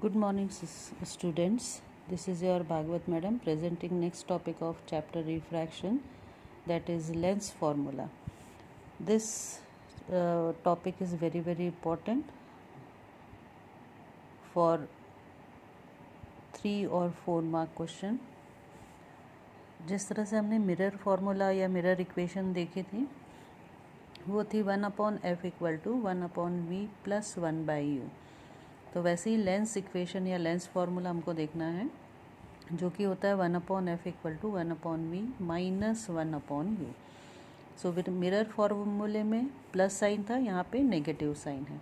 Good morning, students. This is your Bhagwat madam presenting next topic of chapter refraction, that is lens formula. This topic is very important for 3 or 4 mark question. जिस तरह से हमने mirror formula या mirror equation देखी थी वो थी 1/f = 1/v + 1/u। तो वैसे ही लेंस इक्वेशन या लेंस फार्मूला हमको देखना है, जो कि होता है 1/f = 1/v - 1/u। So mirror फार्मूले में प्लस साइन था, यहाँ पे नेगेटिव साइन है।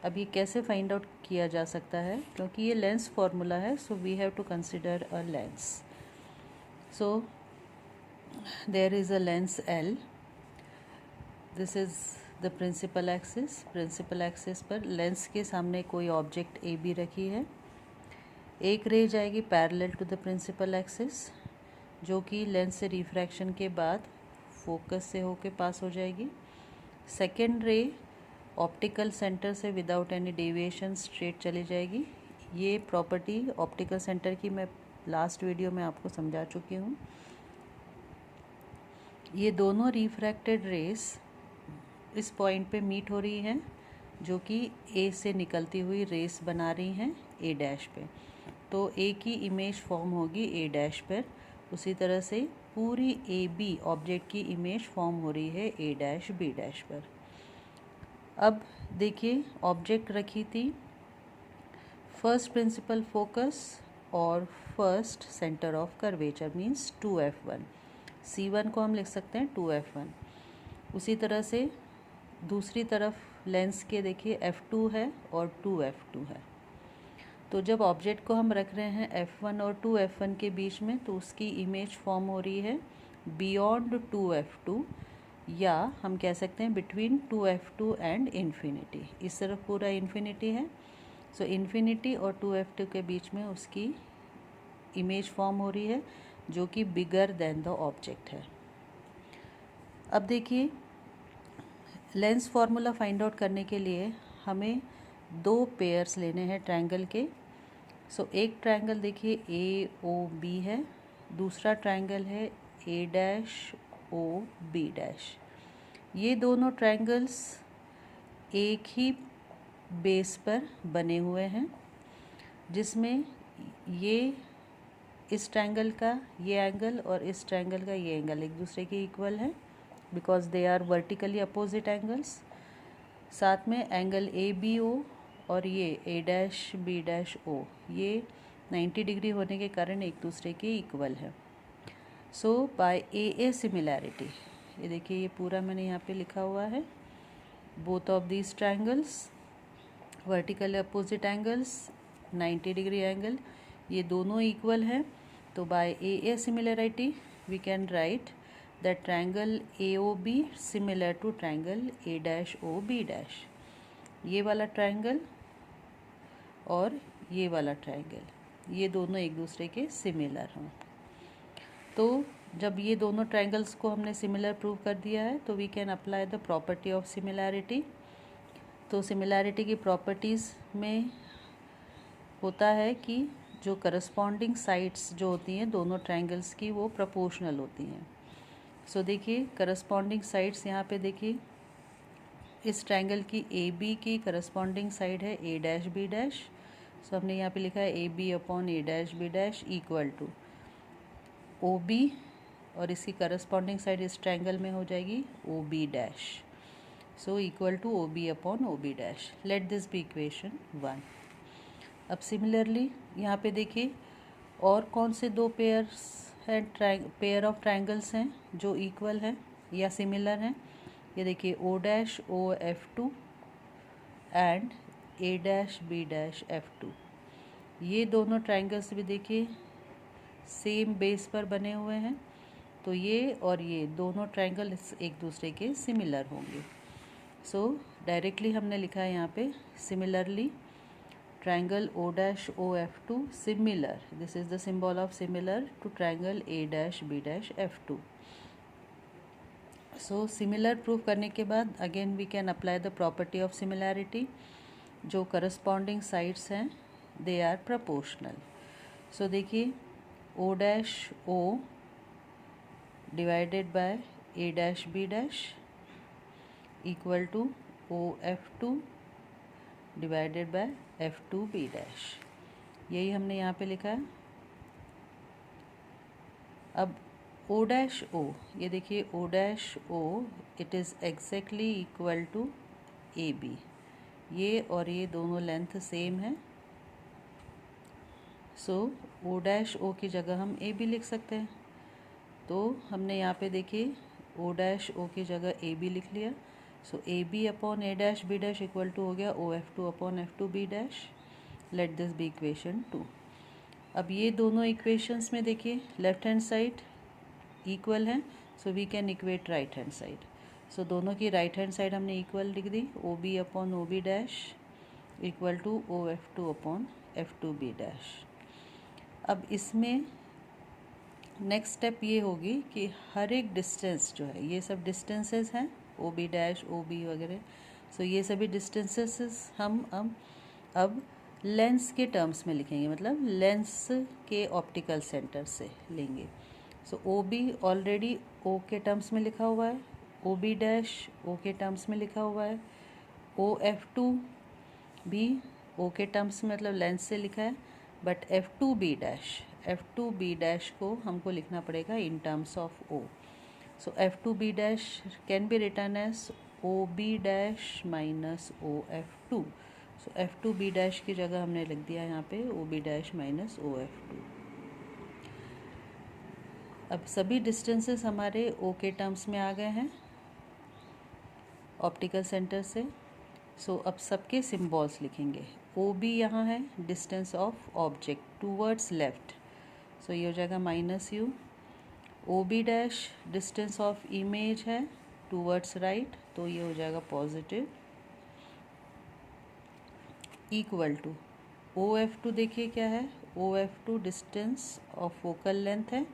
अब ये कैसे फाइंड आउट किया जा सकता है, क्योंकि ये लेंस फार्मूला है, so we have to consider a lens. So there is a lens L। This is the principal axis पर लेंस के सामने कोई ऑब्जेक्ट ए बी रखी है। एक रे जाएगी parallel to the principal axis, जो कि लेंस से रिफ्रैक्शन के बाद फोकस से होके पास हो जाएगी। सेकेंड रे ऑप्टिकल सेंटर से विदाउट एनी डेविएशन स्ट्रेट चली जाएगी। ये प्रॉपर्टी ऑप्टिकल सेंटर की मैं लास्ट वीडियो में आपको समझा चुकी हूँ। ये दोनों रिफ्रैक्टेड रेस इस पॉइंट पे मीट हो रही हैं, जो कि ए से निकलती हुई रेस बना रही हैं ए डैश पे। तो ए की इमेज फॉर्म होगी ए डैश पर। उसी तरह से पूरी ए बी ऑब्जेक्ट की इमेज फॉर्म हो रही है ए डैश बी डैश पर। अब देखिए, ऑब्जेक्ट रखी थी फर्स्ट प्रिंसिपल फोकस और first centre of curvature means 2f1। C1 को हम लिख सकते हैं 2f1। उसी तरह से दूसरी तरफ लेंस के देखिए f2 है और 2f2 है। तो जब ऑब्जेक्ट को हम रख रहे हैं f1 और 2f1 के बीच में, तो उसकी इमेज फॉर्म हो रही है बियॉन्ड 2f2, या हम कह सकते हैं बिटवीन 2f2 एंड इन्फिनिटी। इस तरफ पूरा इन्फिनिटी है, सो इन्फिनिटी और 2f2 के बीच में उसकी इमेज फॉर्म हो रही है, जो कि बिगर देन द ऑब्जेक्ट है। अब देखिए, लेंस फार्मूला फाइंड आउट करने के लिए हमें 2 पेयर्स लेने हैं ट्रायंगल के। सो एक ट्रायंगल देखिए AOB है, दूसरा ट्रायंगल है A'-OB'। ये दोनों ट्रायंगल्स एक ही बेस पर बने हुए हैं, जिसमें ये इस ट्रायंगल का ये एंगल और इस ट्रायंगल का ये एंगल एक दूसरे के इक्वल है, because they are vertically opposite angles. साथ में एंगल ABO और ये A'-B'-O ये 90 डिग्री होने के कारण एक दूसरे के इक्वल है। सो बाय AA सिमिलैरिटी, ये देखिए ये पूरा मैंने यहाँ पे लिखा हुआ है, both of these triangles vertically opposite angles 90 degree angle, ये दोनों इक्वल है। तो by AA similarity we can write that triangle AOB similar to triangle A'-OB'। ये वाला ट्रायंगल और ये वाला ट्रायंगल, ये दोनों एक दूसरे के सिमिलर हों। तो जब ये दोनों ट्रायंगल्स को हमने सिमिलर प्रूव कर दिया है, तो we can apply the property of similarity. तो सिमिलैरिटी की प्रॉपर्टीज़ में होता है कि जो करस्पॉन्डिंग साइड्स जो होती हैं दोनों ट्रायंगल्स की, वो प्रोपोर्शनल होती हैं। सो देखिए, करस्पॉन्डिंग साइड्स यहाँ पे देखिए, इस ट्रायंगल की AB की करस्पॉन्डिंग साइड है A'-B'। सो हमने यहाँ पे लिखा है AB/A'-B' इक्वल टू OB, और इसकी करस्पॉन्डिंग साइड इस ट्रायंगल में हो जाएगी OB'। So equal to OB/OB'। Let this be equation 1। अब सिमिलरली यहाँ पे देखिए, और कौन से 2 पेयर्स हैं, पेयर ऑफ ट्रायंगल्स हैं जो इक्वल हैं या सिमिलर हैं। ये देखिए O'-OF2 एंड A'-B'-F2। ये दोनों ट्रायंगल्स भी देखिए सेम बेस पर बने हुए हैं, तो ये और ये दोनों ट्रायंगल एक दूसरे के सिमिलर होंगे। सो डायरेक्टली हमने लिखा है यहाँ पे similarly triangle O'-OF2 similar, this is the symbol of similar to triangle A'-B'-F2। so similar proof करने के बाद again we can apply the property of similarity। जो corresponding sides हैं दे आर प्रपोर्शनल। सो देखिए O dash O divided by A dash B dash equal to O F two divided by F two B dash. यही हमने यहाँ पे लिखा है। अब ओ डैश ओ, ये देखिए O dash O it is exactly equal to A B. ये और ये दोनों लेंथ सेम है, सो ओ डैश ओ की जगह हम ए बी लिख सकते हैं। तो हमने यहाँ पे देखिए ओ डैश ओ की जगह ए बी लिख लिया। So A B upon A dash B dash equal to हो गया O F two upon F two B dash. Let this be equation 2। अब ये दोनों इक्वेशंस में देखिए लेफ्ट हैंड साइड इक्वल हैं, so we can equate right hand side. So दोनों की राइट हैंड साइड हमने इक्वल लिख दी, O B upon O B dash equal to O F two upon F two B dash. अब इसमें next step ये होगी कि हर एक डिस्टेंस जो है, ये सब डिस्टेंसेस हैं O B dash O B वगैरह, सो ये सभी डिस्टेंसेस हम अब लेंस के टर्म्स में लिखेंगे, मतलब लेंस के ऑप्टिकल सेंटर से लेंगे। सो ओ बी ऑलरेडी ओ के टर्म्स में लिखा हुआ है, ओ बी डैश ओ के टर्म्स में लिखा हुआ है, ओ एफ टू भी ओ के टर्म्स में मतलब लेंस से लिखा है, but F two B dash को हमको लिखना पड़ेगा in terms of O. So F two B dash can be written as O B dash minus O F two. So F two B dash की जगह हमने लिख दिया यहाँ पे O B dash minus O F two. अब सभी distances हमारे ओ के टर्म्स में आ गए हैं ऑप्टिकल सेंटर से। सो अब सबके सिम्बॉल्स लिखेंगे। ओ बी यहाँ है distance of object towards left, so ये हो जाएगा minus u. O B dash distance of image है टूवर्ड्स राइट, तो ये हो जाएगा positive equal to O F two. देखिए क्या है, O F two distance of focal length है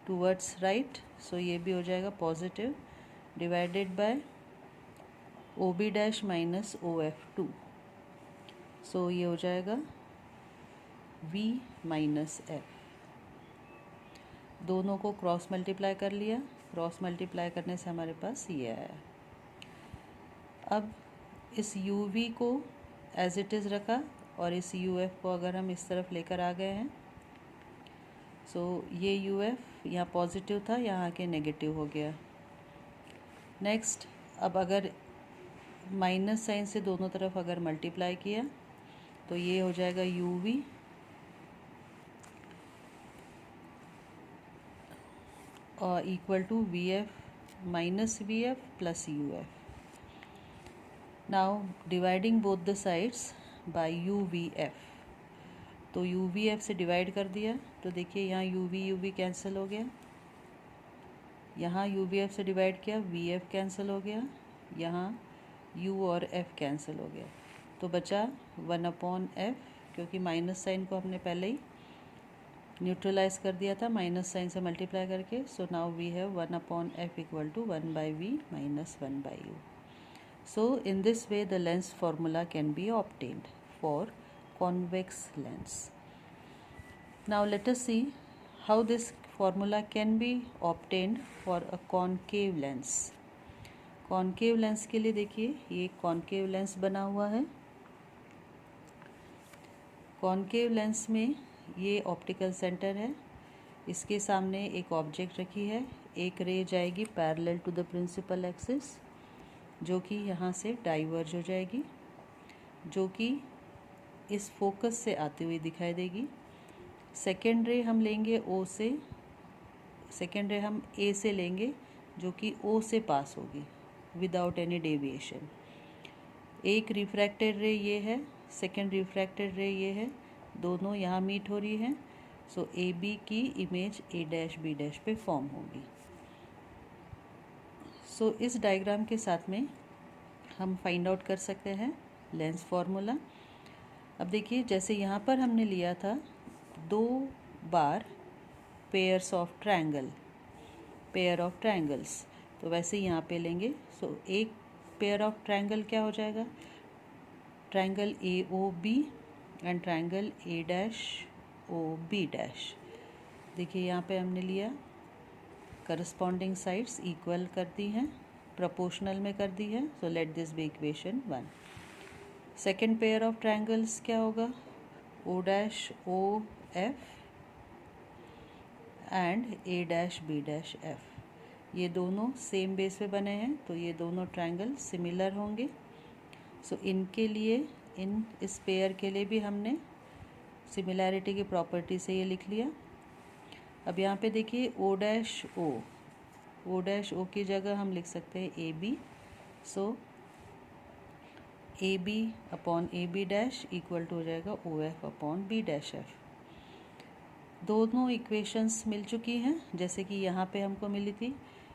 टूवर्ड्स राइट, सो ये भी हो जाएगा positive divided by O B dash minus O F two, so ये हो जाएगा v माइनस एफ। दोनों को क्रॉस मल्टीप्लाई कर लिया, क्रॉस मल्टीप्लाई करने से हमारे पास ये आया। अब इस यू वी को एज इट इज़ रखा और इस यू एफ को अगर हम इस तरफ लेकर आ गए हैं, सो ये यू एफ यहाँ पॉजिटिव था, यहाँ के नेगेटिव हो गया। नेक्स्ट अब अगर माइनस साइन से दोनों तरफ अगर मल्टीप्लाई किया तो ये हो जाएगा यू वी और equal to V F minus V F plus U F. Now dividing both the sides by U V F, तो यू वी एफ से डिवाइड कर दिया तो देखिए यहाँ यू वी कैंसिल हो गया, यहाँ यू वी एफ से डिवाइड किया वी एफ कैंसिल हो गया, यहाँ u और f कैंसिल हो गया, तो बचा 1/f, क्योंकि माइनस साइन को हमने पहले ही न्यूट्रलाइज कर दिया था माइनस साइन से मल्टीप्लाई करके। So now we have 1/f equal to 1/v minus 1/u। So in this way the lens formula can be obtained for convex lens. Now let us see how this formula can be obtained for a concave lens. Concave lens के लिए देखिए ये concave lens बना हुआ है। Concave lens में ये optical centre है, इसके सामने एक ऑब्जेक्ट रखी है, एक रे जाएगी parallel to the principal axis जो कि यहाँ से डाइवर्ज हो जाएगी, जो कि इस फोकस से आती हुई दिखाई देगी। सेकेंड रे हम लेंगे ओ से, सेकेंड रे हम ए से लेंगे जो कि ओ से पास होगी विदाउट एनी डेविएशन। एक रिफ्रैक्टेड रे ये है, सेकेंड रिफ्रैक्टेड रे ये है, दोनों यहाँ मीट हो रही हैं, सो ए बी की image A dash B dash पे फॉर्म होगी। सो इस डायग्राम के साथ में हम फाइंड आउट कर सकते हैं लेंस फार्मूला। अब देखिए जैसे यहाँ पर हमने लिया था 2 बार pairs of triangle, pair of triangles, तो वैसे यहाँ पे लेंगे। सो एक पेयर ऑफ ट्रायंगल क्या हो जाएगा, triangle A O B and triangle A dash O B dash. देखिए यहाँ पे हमने लिया करस्पॉन्डिंग साइड्स इक्वल कर दी हैं, प्रोपोर्शनल में कर दी है, so let this be equation 1। Second pair of triangles क्या होगा, O dash O F and A dash B dash F. ये दोनों सेम बेस पे बने हैं तो ये दोनों ट्रायंगल सिमिलर होंगे। सो इनके लिए, इस पेयर के लिए भी हमने सिमिलैरिटी की प्रॉपर्टी से ये लिख लिया। अब यहाँ पे देखिए ओ डैश ओ की जगह हम लिख सकते हैं A B. So A B upon A B dash equal to हो जाएगा O F upon B dash F. दोनों इक्वेशंस मिल चुकी हैं जैसे कि यहाँ पे हमको मिली थी।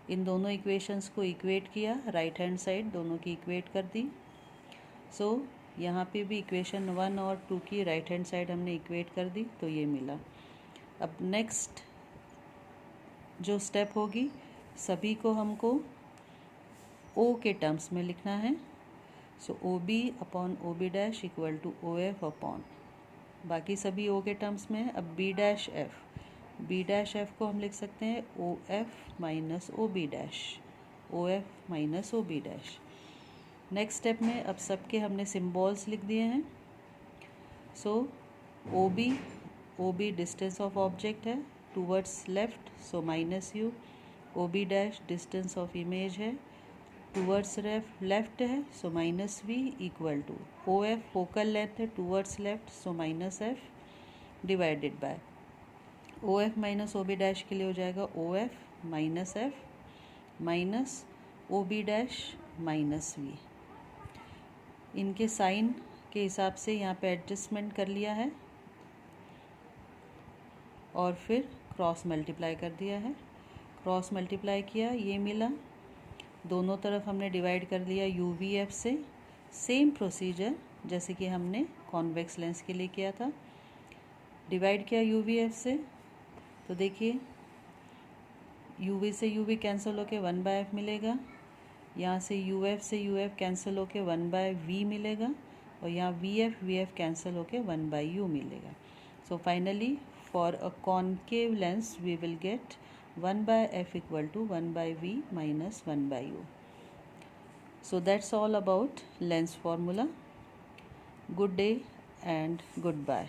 इन दोनों इक्वेशंस को इक्वेट किया, राइट हैंड साइड दोनों की इक्वेट कर दी। सो यहाँ पे भी इक्वेशन 1 और 2 की राइट हैंड साइड हमने इक्वेट कर दी तो ये मिला। अब नेक्स्ट जो स्टेप होगी, सभी को हमको ओ के टर्म्स में लिखना है। So O B upon O B dash equal to O F upon, बाकी सभी ओ के टर्म्स में है। अब बी डैश एफ को हम लिख सकते हैं O F minus O B dash, O F minus O B dash. Next step में अब सबके हमने सिम्बॉल्स लिख दिए हैं। So O B distance of object है towards left, so minus u. O B dash distance of image है towards left है, so minus v equal to O F focal length है towards left, so minus f divided by O F minus O B dash के लिए हो जाएगा O F minus F minus O B dash minus V. इनके sign के हिसाब से यहाँ पे एडजस्टमेंट कर लिया है और फिर क्रॉस मल्टीप्लाई कर दिया है। क्रॉस मल्टीप्लाई किया, ये मिला, दोनों तरफ हमने डिवाइड कर लिया यू वी एफ से। सेम प्रोसीजर जैसे कि हमने कॉन्वेक्स लेंस के लिए किया था। डिवाइड किया यू वी एफ से तो देखिए यू वी से यू वी कैंसिल होके 1/f मिलेगा। यहाँ से यू एफ से यू एफ कैंसिल होके 1/v मिलेगा और यहाँ वी एफ कैंसिल होके 1/u मिलेगा। So finally for a concave lens we will get 1/f equal to 1/v minus 1/u. So that's all about lens formula. Good day and goodbye.